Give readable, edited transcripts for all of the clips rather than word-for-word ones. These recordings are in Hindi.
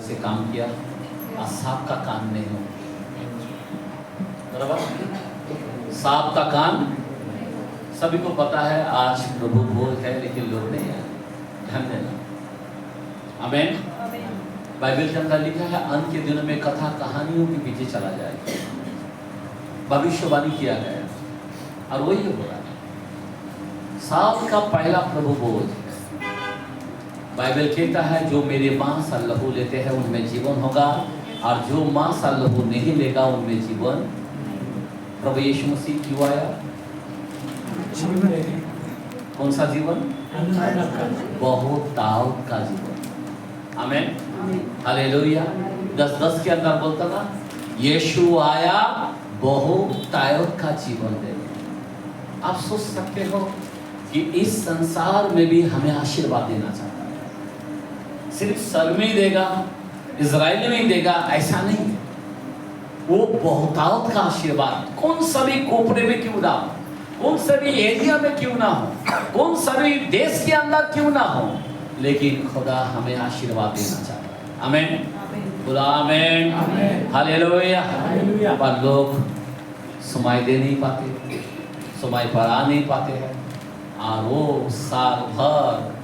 से काम किया और सांप का कान नहीं हो, बराबर? सांप का कान सभी को पता है, आज प्रभु भोज है लेकिन लोग नहीं आए। ध्यान देना, आमीन। बाइबल के अंदर लिखा है अंत के दिनों में कथा कहानियों के पीछे चला जाएगा, भविष्यवाणी किया गया और वही हो रहा है। साल का पहला प्रभु भोज, बाइबल कहता है जो मेरे मांस और लहू लेते हैं उनमें जीवन होगा और जो मांस और लहू नहीं लेगा उनमें जीवन। प्रभु यीशु मसीह क्यों आया? कौन सा जीवन? बहुत दाऊद का जीवन। आमीन, हालेलुया। 10:10 के अंदर बोलता था यीशु आया बहुत दाऊद का जीवन देने। आप सोच सकते हो कि इस संसार में भी हमें आशीर्वाद देना चाहता है। सिर्फ स्वर्ग में ही देगा, इजराइल में ही देगा, ऐसा नहीं है। वो बहुतायत का आशीर्वाद कौन सा भी कोपरे में क्यों ना हो, कौन सा भी एरिया में क्यों ना हो, कौन सा भी देश के अंदर क्यों ना हो, लेकिन खुदा हमें आशीर्वाद देना चाहता है। आमीन, बोला आमीन, हालेलुया। पर लोग समय दे नहीं पाते, समय पर आ नहीं पाते हैं और वो साल भर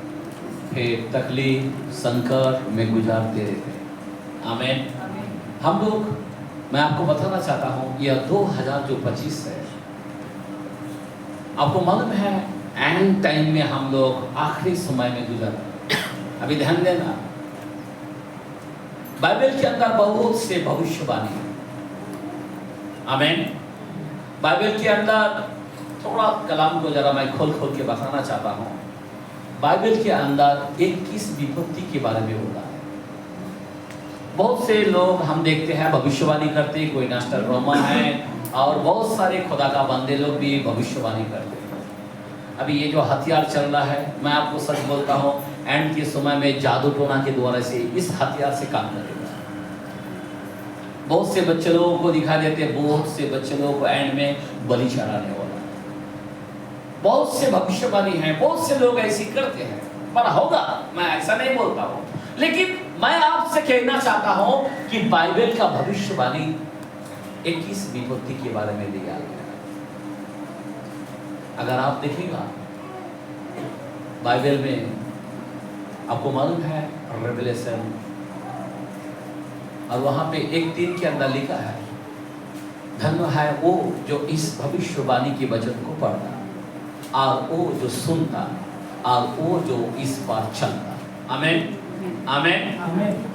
फिर तकलीफ संकट में गुजारते रहते हैं। आमीन। हम लोग, मैं आपको बताना चाहता हूँ यह 2025 है, आपको मालूम है एंड टाइम में हम लोग आखिरी समय में गुजर रहे हैं। अभी ध्यान देना, बाइबल के अंदर बहुत से भविष्यवाणी है। आमीन। बाइबल के अंदर थोड़ा कलाम को जरा मैं खोल खोल के बताना चाहता हूँ। बाइबल के अंदर 21 विपत्ति के बारे में होता है। बहुत से लोग हम देखते हैं भविष्यवाणी करते हैं, कोई नॉस्ट्राडामस है और बहुत सारे खुदा का बंदे लोग भी भविष्यवाणी करते हैं। अभी ये जो हथियार चल रहा है, मैं आपको सच बोलता हूँ एंड के समय में जादू टोना के द्वारा से इस हथियार से काम करेगा। बहुत से बच्चे लोगों को दिखा देते, बहुत से बच्चे लोगों को एंड में बलि चढ़ाने वाला। बहुत से भविष्यवाणी हैं, बहुत से लोग ऐसी करते हैं, पर होगा, मैं ऐसा नहीं बोलता हूँ, लेकिन मैं आपसे कहना चाहता हूँ कि बाइबल का भविष्यवाणी 21 विपत्ति के बारे में दिया गया। अगर आप देखिएगा बाइबल में, आपको मालूम है रेवलेशन, और वहां पे 1:3 के अंदर लिखा है धन्य है वो जो इस भविष्यवाणी के वचन को पढ़ता और वो जो सुनता और वो जो इस पर चलता। आमीन, आमीन,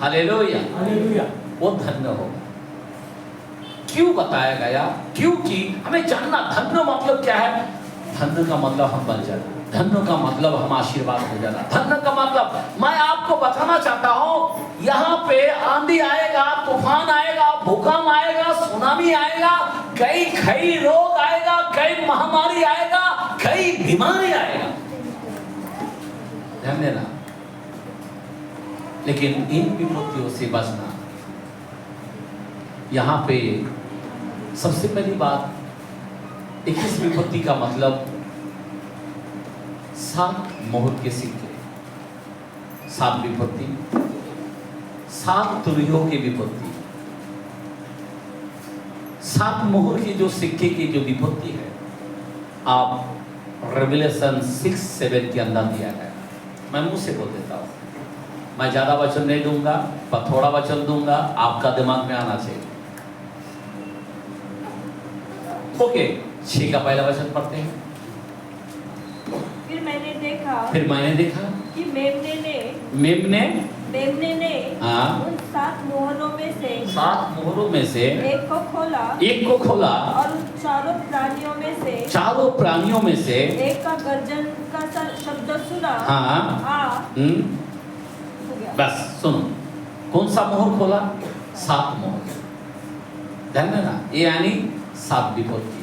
हालेलुया, वो धन्य होगा। क्यों बताया गया? क्योंकि हमें जानना धन्य मतलब क्या है। धन्य का मतलब हम बन जाना, धन्य का मतलब हम आशीर्वाद हो जाना, धन्य का मतलब, मैं आपको बताना चाहता हूँ यहाँ पे आंधी आएगा, तूफान आएगा, भूकंप आएगा, सुनामी आएगा, कई रोग आएगा, कई महामारी आएगा, कई बीमारी आएगा, ध्यान देना, लेकिन इन विपत्तियों से बचना। यहाँ पे सबसे पहली बात, 21 विपत्ति का मतलब 7 मोहर के सिक्के, 7 विपत्ति, 7 तुरहियों की विपत्ति, 7 मोहर की जो सिक्के की जो विपत्ति है, आप रेवलेशन 6:7 के अंदर दिया गया। मैं मुंह से बोल देता हूँ, मैं ज्यादा वचन नहीं दूंगा, पर थोड़ा वचन दूंगा, आपका दिमाग में आना चाहिए। ओके, 6 का पहला वचन पढ़ते हैं। फिर मैंने देखा कि मेमने ने उन 7 मोहरों में से एक को खोला और उन चारों प्राणियों में से एक का गर्जन का शब्द सुना। बस सुनो, कौन सा मोहर खोला? 7 मोहर, ध्यान देना, ये यानी 7 विपत्ति।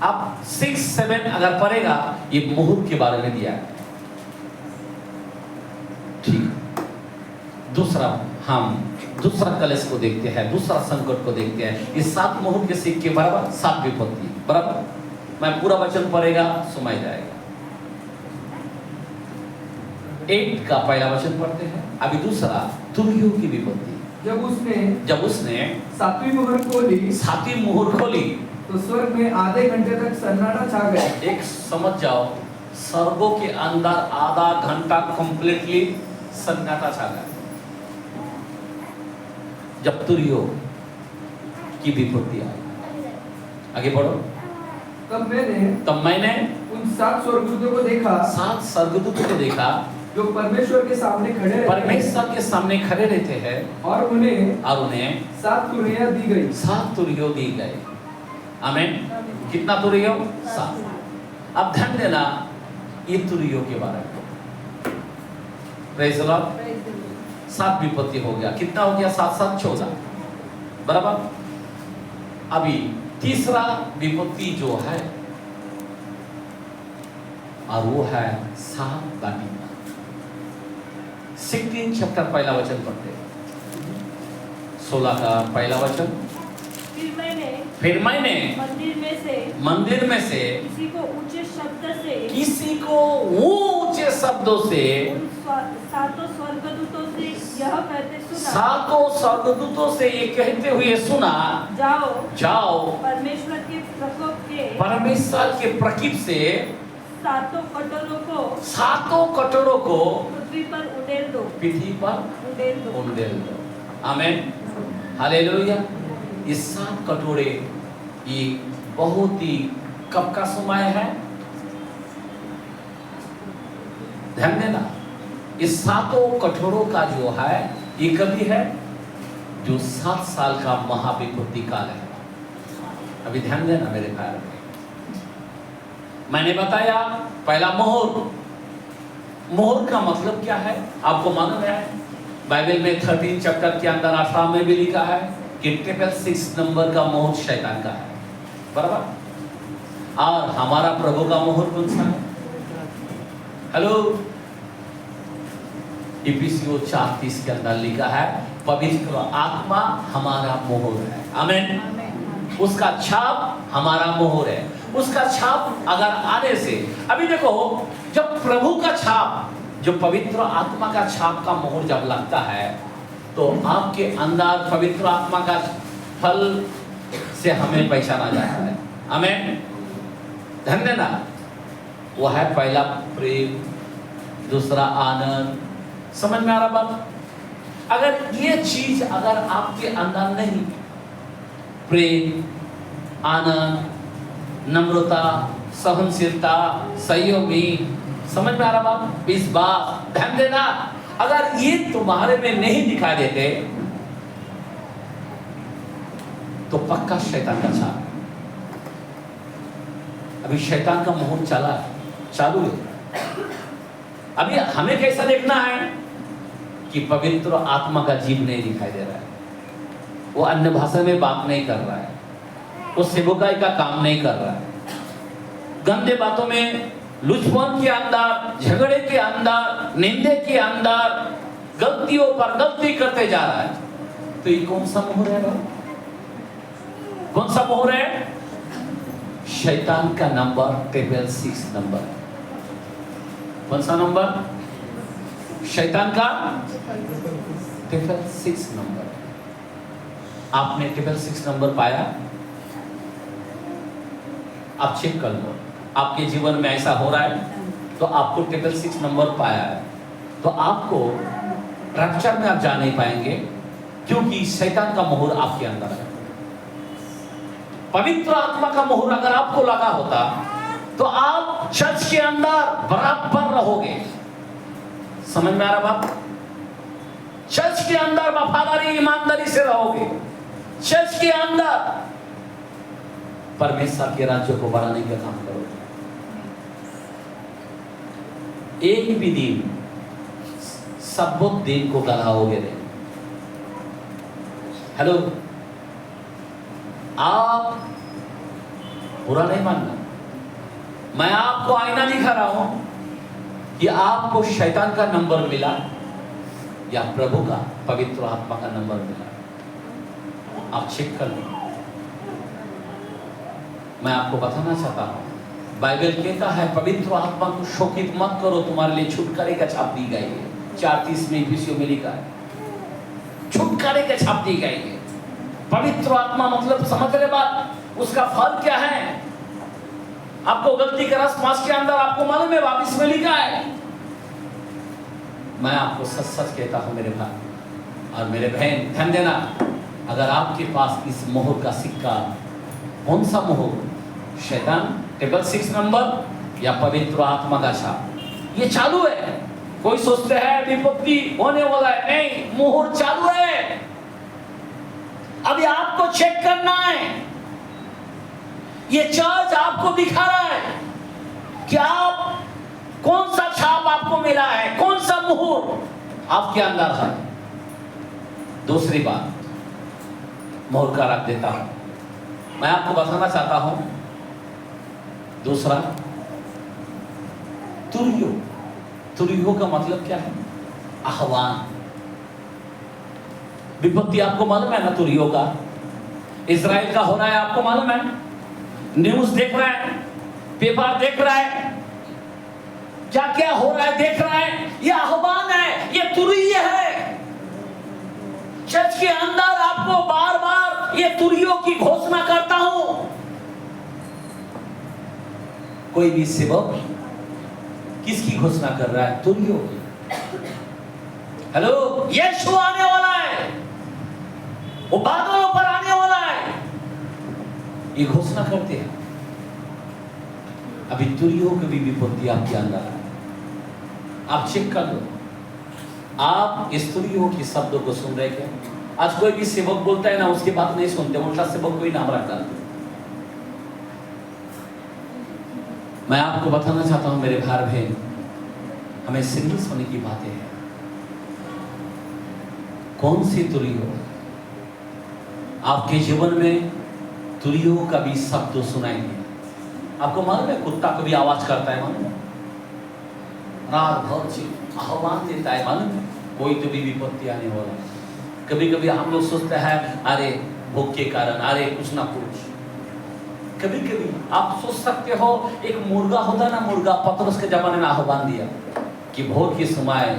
अब 6-7 अगर पढ़ेगा, ये मोहर के बारे में दिया है। ठीक, हम दूसरा कलश को देखते हैं, दूसरा संकट को देखते हैं। ये 7 मोहर के सिक्के बराबर 7 विपत्ति बराबर। मैं पूरा वचन पढ़ेगा, सुनाई जाएगा। 8 का पहला वचन पढ़ते हैं। अभी दूसरा तुरहियों की विपत्ति। जब उसने सातवीं मोहर खोली तो स्वर्ग में आधे घंटे तक सन्नाटा छा गया। एक समझ जाओ, स्वर्गों के अंदर आधा घंटा कंप्लीटली सन्नाटा छा गया जब तुरहियों की विपत्ति आई। आगे बढ़ो। तब मैंने उन 7 स्वर्गदूतों को देखा। 7 स्वर्गदूतों को देखा जो परमेश्वर के सामने खड़े रहते हैं और उन्हें 7 तुरहियां दी गई। 7 तुरहियों दी गई। आमीन। कितना तुरहियों? 7। अब ध्यान देना ये तुरहियों के बारे में। Praise the Lord. 7 विपत्ति हो गया। कितना हो गया? 7 7 14 बराबर। अभी तीसरा विपत्ति जो है और वो है 7 बाटी। 16 चैप्टर पहला वचन पढ़ते, 16 का पहला वचन। फिर मैंने मंदिर में से किसी को ऊंचे शब्दों से उन 7 स्वर्गदूतों से यह कहते सुना। 7 स्वर्गदूतों से ये कहते हुए सुना, जाओ परमेश्वर के प्रकोप से 7 कटोरों को पृथ्वी पर उंडेल दो। आमीन। हालेलुया। ये 7 कटोरे ये बहुत ही कब का समय है? ध्यान देना, इस 7 कटोरों का जो है ये कभी है जो 7 साल का महाविपत्ति काल है। अभी ध्यान देना मेरे ख्याल में। मैंने बताया पहला मोहर का मतलब क्या है आपको मालूम है? बाइबल में 13 चैप्टर के अंदर 18 में भी लिखा है कि 666 नंबर का मोहर शैतान का है, बराबर। और हमारा प्रभु का मोहर कौन सा है? हेलो। इफिसियों 4:30 के अंदर लिखा है पवित्र आत्मा हमारा मोहर है। आमीन। उसका छाप हमारा मोहर है। उसका छाप अगर आने से, अभी देखो, जब प्रभु का छाप, जो पवित्र आत्मा का छाप का मोहर जब लगता है तो आपके अंदर पवित्र आत्मा का फल से हमें पहचाना जाता है। आमीन। ध्यान देना, वो है पहला प्रेम, दूसरा आनंद। समझ में आ रहा बात? अगर ये चीज अगर आपके अंदर नहीं, प्रेम, आनंद, नम्रता, सहनशीलता, संयमी, समझ में आ रहा बात? इस बात ध्यान देना, अगर ये तुम्हारे में नहीं दिखाई देते तो पक्का शैतान का छाप। अभी शैतान का मोहर चालू है। अभी हमें कैसा देखना है कि पवित्र आत्मा का जीव नहीं दिखाई दे रहा है, वो अन्य भाषा में बात नहीं कर रहा है, वो सेवकाई का काम नहीं कर रहा है, गंदे बातों में, लुचपन के अंदर, झगड़े के अंदर, निंदे के अंदर, गलतियों पर गलती करते जा रहा है, तो ये कौन सा मोहर है? कौन सा मोहर है? शैतान का नंबर 666 नंबर। कौन सा नंबर? शैतान का 666 नंबर। आपने 666 नंबर पाया? आप चेक कर लो, आपके जीवन में ऐसा हो रहा है तो आपको 666 नंबर पाया है तो आपको रैप्चर में आप जा नहीं पाएंगे, क्योंकि शैतान का मोहर आपके अंदर है। पवित्र आत्मा का मोहर अगर आपको लगा होता तो आप चर्च के अंदर बराबर रहोगे। समझ में आ रहा बात? चर्च के अंदर वफादारी, ईमानदारी से रहोगे। चर्च के अंदर परमेश्वर के राज्य को बढ़ाने का काम करोगे। एक भी दिन सबूत दिन को गढ़ाओगे नहीं। हेलो, आप बुरा नहीं मानना, मैं आपको आईना दिखा रहा हूं कि आपको शैतान का नंबर मिला या प्रभु का, पवित्र आत्मा का नंबर मिला। आप चेक कर लो। मैं आपको बताना चाहता हूं, बाइबल कहता है पवित्र आत्मा को शोकित मत करो, तुम्हारे लिए छुटकारे का छाप दी गई है। 4:30 में इफिसियों में लिखा है, छुटकारे के छाप दी गई है। पवित्र आत्मा मतलब समझ रहे बात, उसका फल क्या है? आपको गलती का रस मांस के अंदर आपको मालूम है, वापिस में लिखा है। मैं आपको सच सच कहता हूं मेरे भाई और मेरे बहन, ध्यान देना, अगर आपके पास इस मोहर का सिक्का, कौन सा मोहर? शैतान टेबल 6 नंबर या पवित्र आत्मा का छाप, ये चालू है। कोई सोचते हैं विपत्ति होने वाला है, नहीं, मोहर चालू है। अभी आपको चेक करना है। ये चर्च आपको दिखा रहा है कि आप कौन सा छाप आपको मिला है, कौन सा मोहर आपके अंदर है। दूसरी बात, मोहर का रख देता हूं, मैं आपको बताना चाहता हूं। दूसरा, तुरियो। तुरियो का मतलब क्या है? आह्वान। विपत्ति आपको मालूम है ना तुरियो का? इजराइल का हो रहा है, आपको मालूम है? न्यूज देख रहा है, पेपर देख रहा है, क्या क्या हो रहा है देख रहा है। यह आह्वान है, यह तुरिय है। चर्च के अंदर आपको बार बार ये तुरियों की घोषणा करता हूं। कोई भी सेवक किसकी घोषणा कर रहा है? तुरियों की। हेलो, यीशु आने वाला है, वो बादलों पर आने वाला है, ये घोषणा करते हैं। अभी तुरियों की भी विपत्ति आपके अंदर है, आप चेक कर लो। आप इस तुरियों के शब्दों को सुन रहे क्या? आज कोई भी सेवक बोलता है ना, उसकी बात नहीं सुनते, उल्टा सेवक कोई नाम रख डालते। मैं आपको बताना चाहता हूं मेरे भाई बहन, हमें सीरियस होने की बातें हैं। कौन सी तुरियों? आपके जीवन में तुरियों का भी शब्द सुनाई दिया। आपको मालूम है कुत्ता कभी आवाज करता है, मालूम है? रात भर आह्वान देता है, मालूम है? कोई तो भी विपत्ति आने वाला है। कभी कभी हम लोग सोचते हैं अरे भूख के कारण, अरे कुछ ना कुछ। कभी कभी आप सोच सकते हो, एक मुर्गा होता ना, मुर्गा पतरस के जमाने में आह्वान दिया कि भोर के समय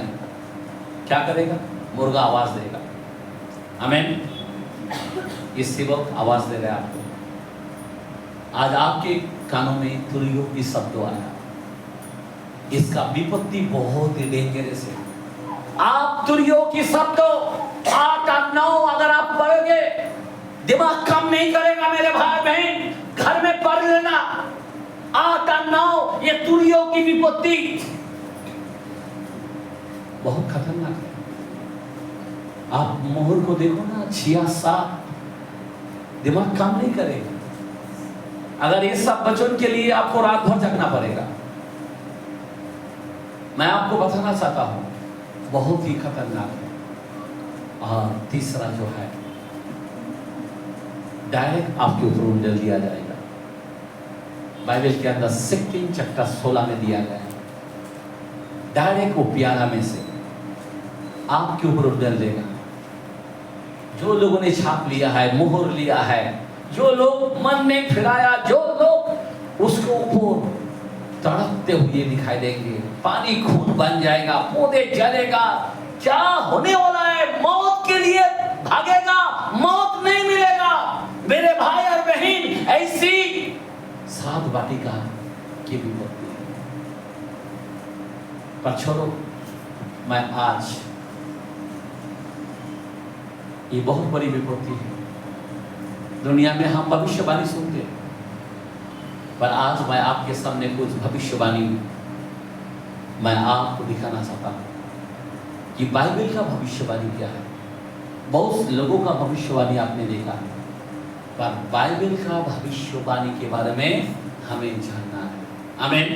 क्या करेगा? मुर्गा आवाज देगा। आमीन। ये सेवक आवाज दे रहा है आपको। आज आपके कानों में तुरियों की शब्द आया, इसका विपत्ति बहुत ही डेंजरस है। आप तुरियों की शब्दों 8 और 9 अगर आप पढ़ोगे, दिमाग काम नहीं करेगा मेरे भाई बहन, घर में पढ़ लेना। 8 और 9 ये तुरियों की विपत्ति बहुत खतरनाक है। आप मोहर को देखो ना, 6-7 दिमाग काम नहीं करेगा। अगर ये सब वचन के लिए आपको रात भर जगना पड़ेगा। मैं आपको बताना चाहता हूं, बहुत ही खतरनाक है। और तीसरा जो है, डायरेक्ट आपके ऊपर उंडेल दिया जाएगा। बाइबल के अंदर 2 चैप्टर 16 में दिया गया है। डायरेक्ट वो प्याला में से आपके ऊपर उंडेल देगा। जो लोगों ने छाप लिया है, मोहर लिया है, जो लोग मन नहीं फिराया, जो लोग उसको ऊपर तड़पते हुए दिखाई देंगे, पानी खून बन जाएगा, पौधे जलेगा। क्या होने वाला है? मौत के लिए भागेगा, मौत नहीं मिलेगा। मेरे भाई और बहन, ऐसी 7 वाटिका की विपत्ति है। पर छोड़ो, मैं आज, ये बहुत बड़ी विपत्ति है। दुनिया में हम भविष्यवाणी सुनते हैं, पर आज मैं आपके सामने कुछ भविष्यवाणी मैं आपको दिखाना चाहता हूं कि बाइबल का भविष्यवाणी क्या है। बहुत लोगों का भविष्यवाणी आपने देखा है, पर बाइबल का भविष्यवाणी के बारे में हमें जानना है। आमीन,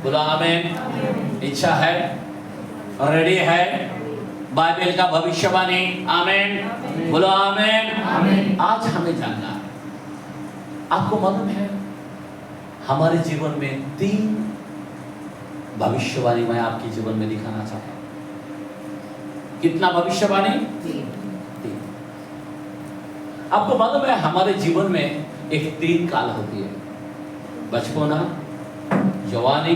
बोला आमीन। इच्छा है, रेडी है बाइबल का भविष्यवाणी? आमीन, बोलो आमीन। आज हमें जानना है। आपको मालूम है, हमारे जीवन में 3 भविष्यवाणी मैं आपके जीवन में दिखाना चाहता हूं। कितना भविष्यवाणी? 3। आपको मालूम है, हमारे जीवन में एक 3 काल होती है, बचपना, जवानी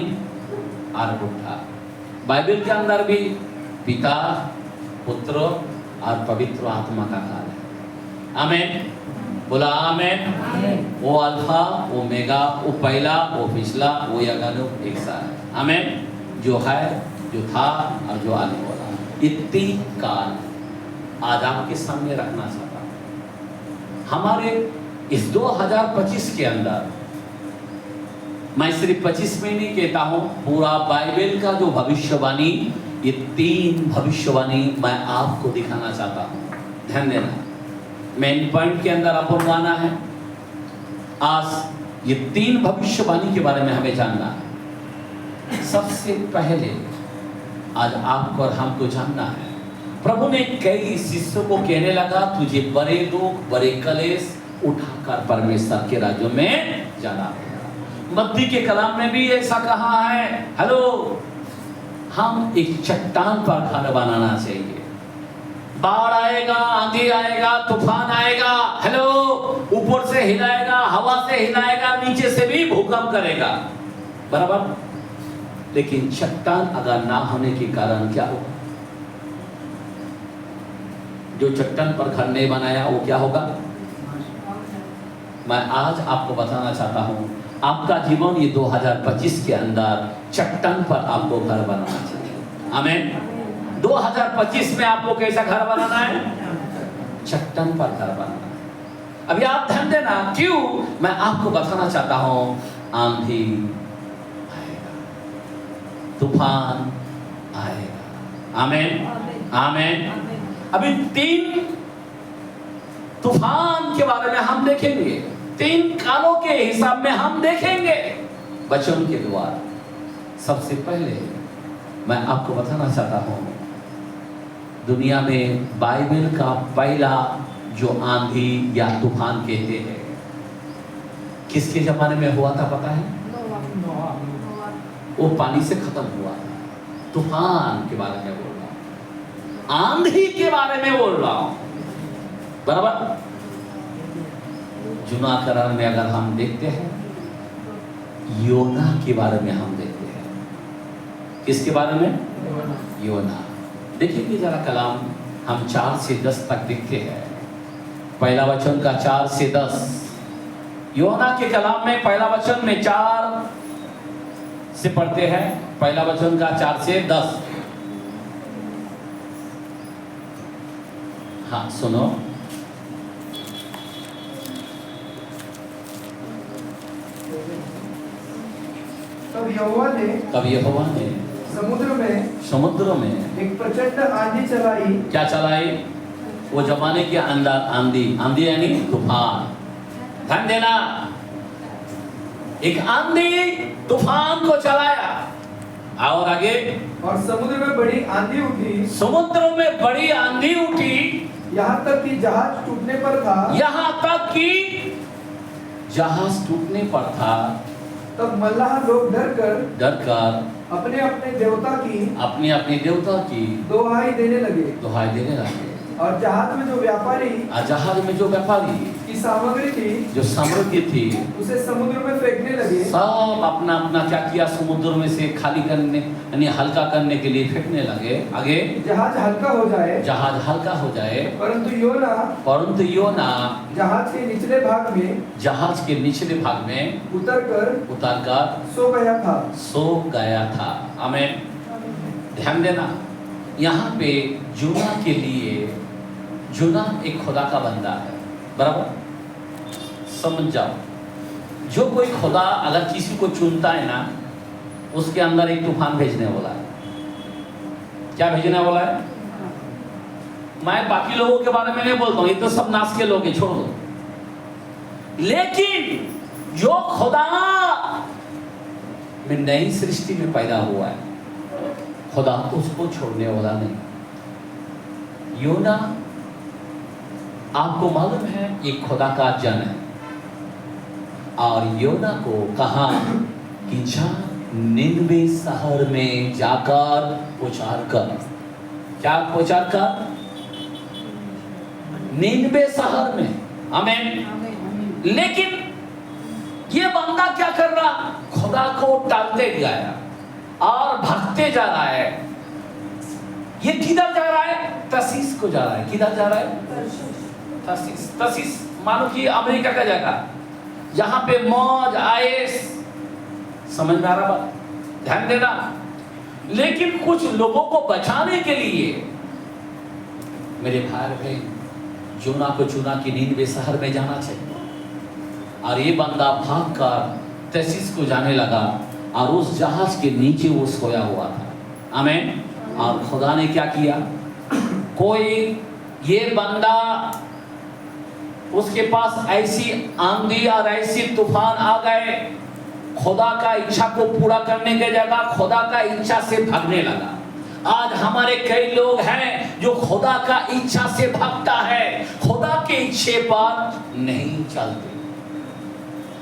और बुढ़ा। बाइबल के अंदर भी पिता, पुत्र और पवित्र आत्मा का काल है। आमीन, बोला आमीन। वो अल्फा, वो मेगा, वो पहला, वो पिछला, वो यगानु एक सा है। आमीन, जो है, जो था और जो आने वाला, ये 3 काल आज आपके सामने रखना चाहता हूँ। हमारे इस 2025 के अंदर मैं सिर्फ 25 में नहीं कहता हूँ, पूरा बाइबल का जो भविष्यवाणी, ये 3 भविष्यवाणी मैं आपको दिखाना चाहता हूँ। ध्यान देना, मेन पॉइंट के अंदर आपको आना है। आज ये 3 भविष्यवाणी के बारे में हमें जानना है। सबसे पहले आज आपको और हमको जानना है, प्रभु ने कई शिष्यों को कहने लगा, तुझे बड़े दुख, बड़े कलेश उठाकर परमेश्वर के राज्य में जाना पड़ेगा। मत्ती के कलाम में भी ऐसा कहा है। हेलो, हम एक चट्टान पर घर बनाना चाहिए। बाढ़ आएगा, आंधी आएगा, तूफान आएगा, हेलो, ऊपर से हिलाएगा, हवा से हिलाएगा, नीचे से भी भूकंप करेगा, बराबर। लेकिन चट्टान अगर ना होने के कारण क्या होगा? जो चट्टान पर घर नहीं बनाया वो क्या होगा? मैं आज आपको बताना चाहता हूं, आपका जीवन ये 2025 के अंदर चट्टान पर आपको घर बनाना चाहिए। आमीन। 2025 में आपको कैसा घर बनाना है? चट्टान पर घर बनाना है। अभी आप ध्यान देना, क्यों मैं आपको बताना चाहता हूं। आंधी आएगा, तूफान आएगा। आमीन, आमीन। अभी 3 तूफान के बारे में हम देखेंगे, 3 कालों के हिसाब में हम देखेंगे वचन के द्वारा। सबसे पहले मैं आपको बताना चाहता हूं, दुनिया में बाइबल का पहला जो आंधी या तूफान कहते हैं, किसके जमाने में हुआ था पता है? वो पानी से खत्म हुआ था। तूफान के बारे में बोल रहा हूं, आंधी के बारे में बोल रहा हूं, बराबर। जुना करार में अगर हम देखते हैं, योना के बारे में हम देखते हैं। किसके बारे में? योना। देखिए जरा कलाम, हम 4 से 10 तक देखते हैं। पहला वचन का 4 से 10, योना के कलाम में पहला वचन में 4 से पढ़ते हैं। पहला वचन का 4 से 10। हाँ सुनो। तब यहोवा ने समुद्र में एक प्रचंड आंधी चलाई। क्या चलाई? वो जमाने के अंदर आंधी, आंधी यानी तूफान। ध्यान देना, एक आंधी तूफान को चलाया। और आगे, और समुद्र में बड़ी आंधी उठी। समुद्र में बड़ी आंधी उठी, यहाँ तक कि जहाज टूटने पर था। यहाँ तक कि जहाज टूटने पर था। तब मल्लाह लोग डरकर अपने अपने देवता की दुहाई देने लगे। और जहाज में जो व्यापारी की सामग्री थी, जो सामग्री थी, उसे समुद्र में फेंकने लगे। सब अपना अपना क्या किया? समुद्र में से खाली करने यानी हल्का करने के लिए फेंकने लगे। आगे, जहाज हल्का हो जाए। परंतु योना जहाज के निचले भाग में उतरकर सो गया था। आमीन। ध्यान देना, यहाँ पे जोना के लिए, जोना एक खुदा का बंदा है, बराबर। समझ जाओ, जो कोई खुदा अगर किसी को चुनता है ना, उसके अंदर एक तूफान भेजने वाला है। क्या भेजने वाला है? मैं बाकी लोगों के बारे में नहीं बोलता हूँ, ये तो सब नाश के लोग हैं, छोड़ दो। लेकिन जो खुदा में नई सृष्टि में पैदा हुआ है, खुदा उसको छोड़ने वाला नहीं। योना, आपको मालूम है, एक खुदा का जन है। और योना को कहा कि जा निनवे शहर में जाकर प्रचार कर। क्या प्रचार कर? निनवे शहर में। आमीन। लेकिन ये बंदा क्या कर रहा? खुदा को टालते गया और भटकते जा रहा है। ये किधर जा रहा है? तर्शीश को जा रहा है। किधर जा रहा है? तर्शीश। तर्शीश मानो कि अमेरिका का जगह, जहां पे मौज आयश। समझ में आ रहा बात? ध्यान देना। लेकिन कुछ लोगों को बचाने के लिए मेरे भाई बहन, जोना को चुना कि नीनवे शहर में जाना चाहिए, और ये बंदा भागकर तर्शीश को जाने लगा, और उस जहाज के नीचे वो सोया हुआ था। आमीन। और खुदा ने क्या किया? कोई ये बंदा, उसके पास ऐसी आंधी और ऐसी तूफान आ गए, खुदा का इच्छा को पूरा करने के जगह खुदा का इच्छा से भागने लगा। आज हमारे कई लोग हैं जो खुदा का इच्छा से भागता है, खुदा के इच्छे पर नहीं चलते।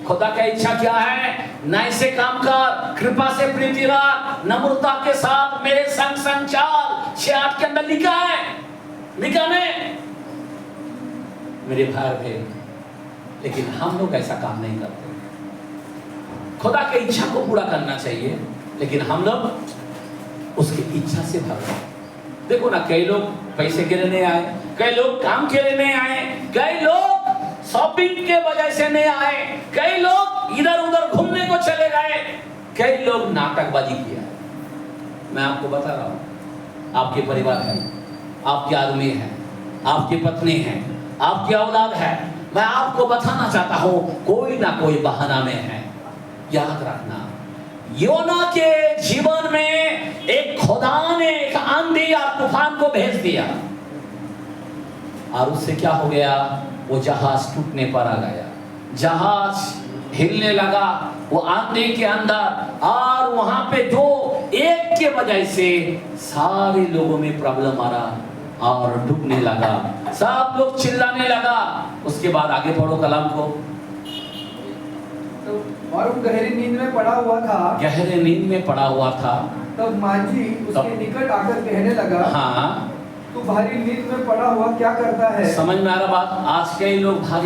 खुदा का इच्छा क्या है? न्याय से काम कर, कृपा से प्रीति रख, नम्रता के साथ मेरे संग संग चल। 6:8 के अंदर लिखा है, लिखा में मेरे भाई बहन। लेकिन हम लोग ऐसा काम नहीं करते। खुदा की इच्छा को पूरा करना चाहिए, लेकिन हम लोग उसकी इच्छा से भाग रहे हैं। देखो ना, कई लोग पैसे के लिए नहीं आए, कई लोग काम के लिए नहीं आए, कई लोग शॉपिंग के वजह से नहीं आए, कई लोग इधर उधर घूमने को चले गए, कई लोग नाटकबाजी किया। मैं आपको बता रहा हूँ, आपके परिवार है, आपके आदमी है, आपकी पत्नी है, आपकी औलाद है। मैं आपको बताना चाहता हूँ, कोई ना कोई बहाना में है। याद रखना, योना के जीवन में एक खुदा ने एक आंधी और तूफान को भेज दिया, और उससे क्या हो गया? वो जहाज टूटने पर आ गया, जहाज हिलने लगा वो आंधी के अंदर, और वहां पे जो एक के वजह से सारे लोगों में प्रॉब्लम आ रहा और डूबने लगा, सब लोग चिल्लाने लगा। उसके बाद आगे पढ़ो कलाम को। और वो गहरी नींद में पड़ा हुआ था। गहरे नींद में पड़ा हुआ था। तब माझी उसके निकट आकर कहने लगा, हाँ, तू भारी नींद में पड़ा हुआ क्या करता है? समझ में आ रहा बात? आज कई लोग भारी